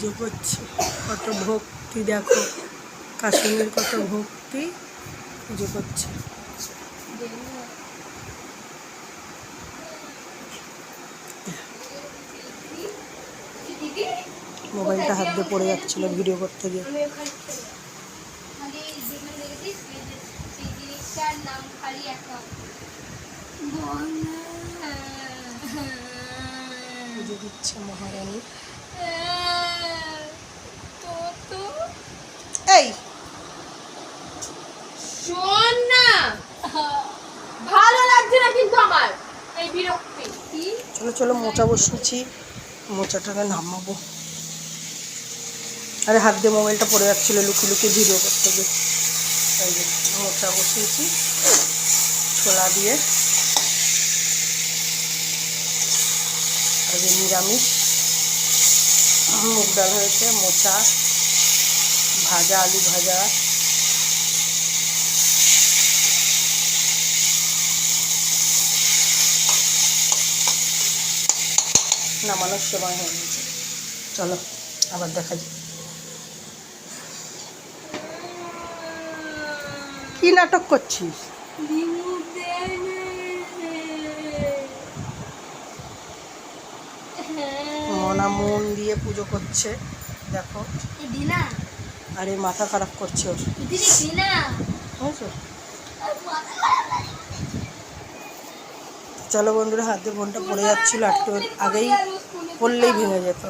পুজো করছে, কত ভক্তি দেখো, কাশ্মীর কত ভক্তি, পুজো করছে। মোবাইলটা হাত দিয়ে পড়ে যাচ্ছিল ভিডিও করতে গিয়ে। পুজো দিচ্ছে মহারানী। এই শোন না, ভালো লাগছে না কিন্তু আমার এই বিরক্তি। চলো চলো মোচা বসিয়েছি, মোচাটাকে নামাবো। আরে হাত দিয়ে মোবাইলটা পড়ে যাচ্ছিলো লুকিয়ে লুকিয়ে ভিডিও করতে গিয়ে। এই যে মোচা বসিয়েছি ছোলা দিয়ে, আর যে নিরামিষ মুগ ডাল হয়েছে, মোচা ভাজা, আলু ভাজা, নামানোর সময় হয়ে গেছে। চলো আবার দেখা যায়। কি নাটক করছিস? মনা মন দিয়ে পুজো করছে দেখো, আরে মাথা খারাপ করছে ওর, বুঝছো? চলো বন্ধুরা, হাত দিয়ে ফোনটা পড়ে যাচ্ছিল, আটকে আগেই পড়লেই ভেঙে যেত।